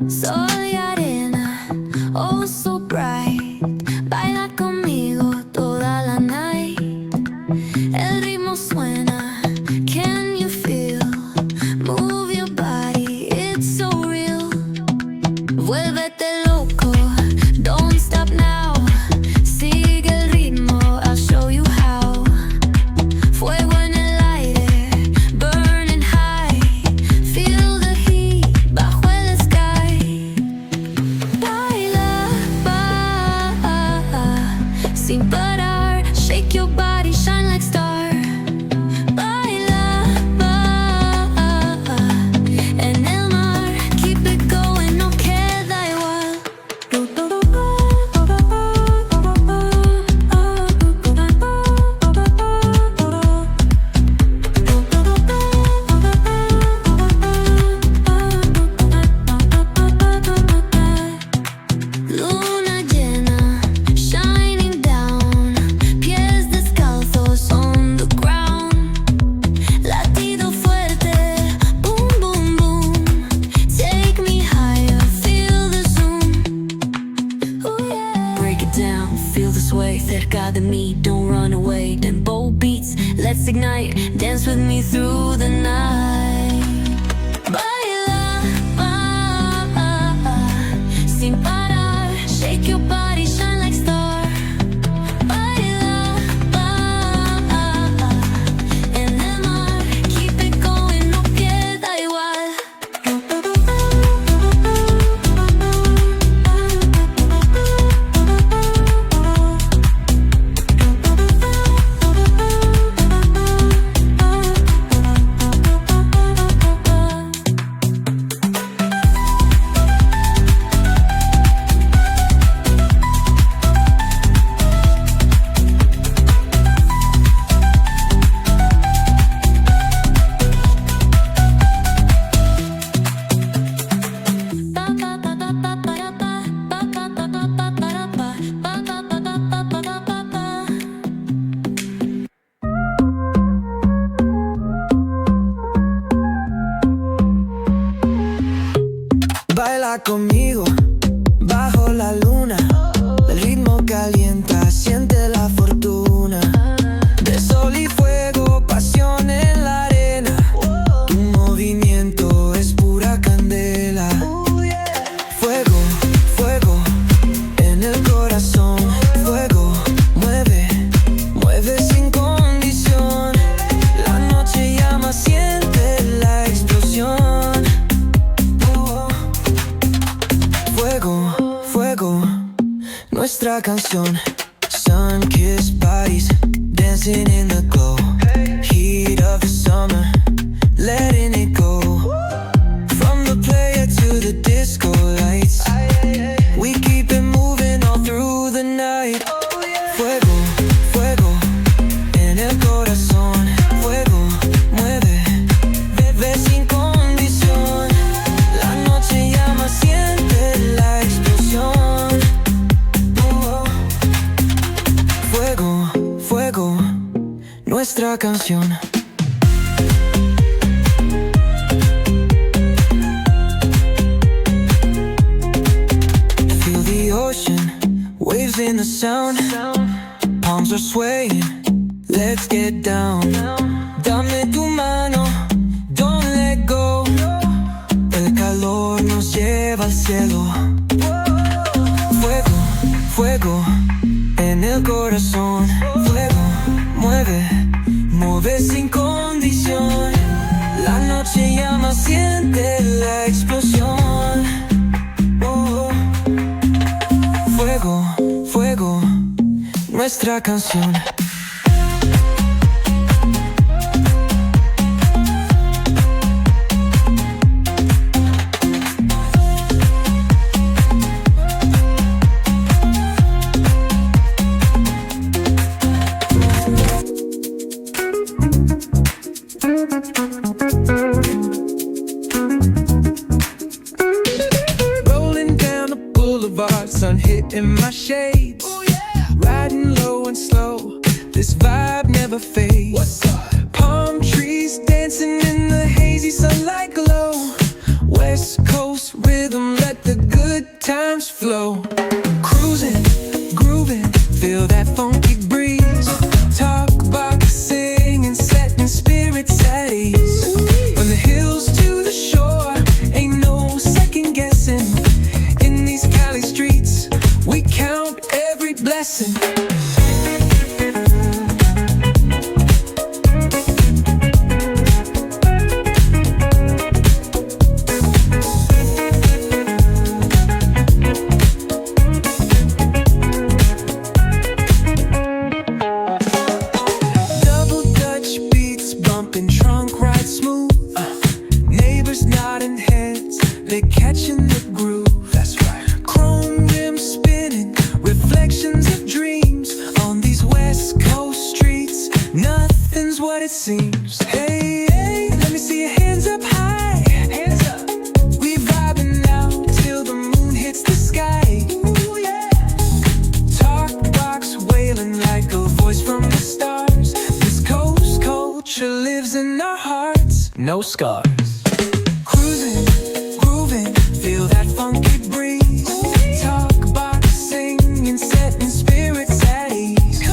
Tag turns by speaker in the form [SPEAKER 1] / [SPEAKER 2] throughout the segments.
[SPEAKER 1] Sol y arena, oh so bright. Baila conmigo toda la night. El ritmo suena, can you feel? Move your body, it's so real. Vuélvete loco, don't stop now. Sigue el ritmo, I'll show you how. Fuego en el aire, burning high. Feel the heat bajo el sky. Baila, sin parar. Shake your body, shine like star. Baila, en el mar. Keep it going, no queda igual. Luna llena, shining down. Pies descalzos on the ground. Latido fuerte, boom, boom, boom. Take me higher, feel the zoom. Ooh, yeah. Break it down, feel the sway. Cerca de mí, don't run away. Tempo beats, let's ignite. Dance with me through the night. Baila, sin parar. Shake your body, shine like star. Baila, en el mar. Keep it going, no queda igual.
[SPEAKER 2] Baila conmigo bajo la luna. El ritmo calienta, siente la fortuna. De sol y fuego, pasión en la arena. Tu movimiento es pura candela. Fuego, fuego en el corazón. Fuego, mueve, mueve sin condición. La noche llama, siente la explosión. Fuego, fuego, nuestra canción. Sun-kissed bodies, dancing in the glow. Heat of the summer, letting it go. From the player to the disco lights, we keep it moving all through the night. Fuego, fuego, en el corazón. Fuego, mueve, bebe sin condición. La noche llama, siente la explosión. Fuego, fuego, nuestra canción. Feel the ocean, waves in the sound. Palms are swaying, let's get down. Dame tu mano, don't let go. El calor nos lleva al cielo. Fuego, fuego en el corazón. Fuego, mueve, mueve sin condición. La noche llama, siente la explosión. Fuego, fuego, nuestra canción. Rolling down the boulevard, sun hitting my shades. Riding low and slow, it seems. Hey, hey, let me see your hands up high. Hands up. We vibing now till the moon hits the sky. Ooh, yeah. Talk box wailing like a voice from the stars. This coast culture lives in our hearts. No scars. Cruising, grooving, feel that funky breeze. Talk box singing, setting spirits at ease.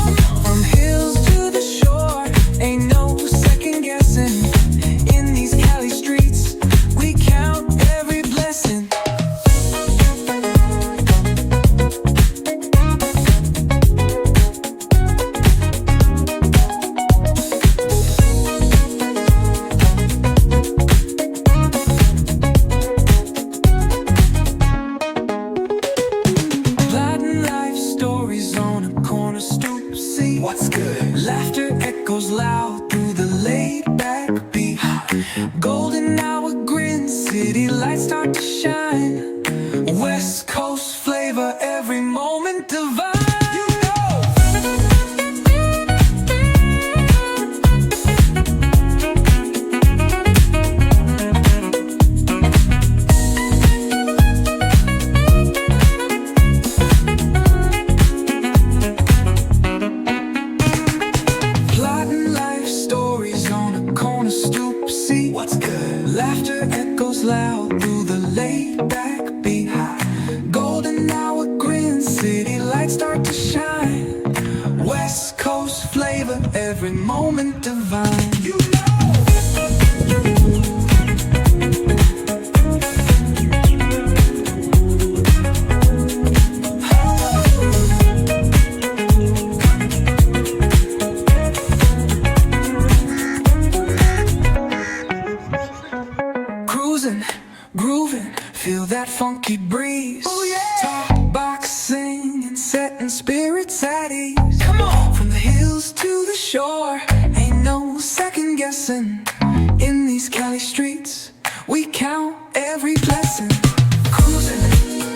[SPEAKER 2] From hills to the shore, ain't no second guessing. In these Cali streets, we count every blessing. Plotting life stories on a corner stoop. See what's good. Laughter echoes loud through the laid back beat. Golden hour grin, city lights start to shine. West Coast flavor, every moment divine. You know. Plotting life stories on a corner stoop. See what's good. Laughter echoes loud through the laid back beat. Golden hour grin, city lights start to shine. West Coast flavor, every moment divine. You cruising, grooving, feel that funky breeze. Oh yeah. Talk box singing, setting spirits at ease. Come on. From the hills to the shore, ain't no second guessing. In these Cali streets, we count every blessing. Cruising,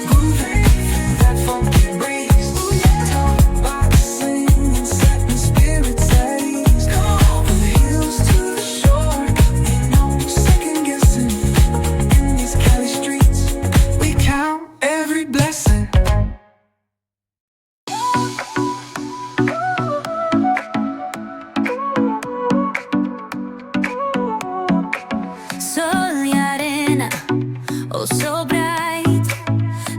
[SPEAKER 2] grooving, feel that funky breeze. Oh yeah. Talk box singing, setting spirits at ease. Come on. From the hills to the shore, ain't no second guessing. In these Cali streets, we count every blessing.
[SPEAKER 1] Sol y arena, oh so bright.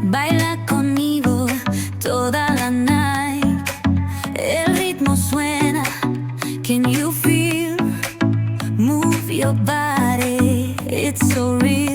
[SPEAKER 1] Baila conmigo toda la night. El ritmo suena, can you feel? Move your body, it's so real.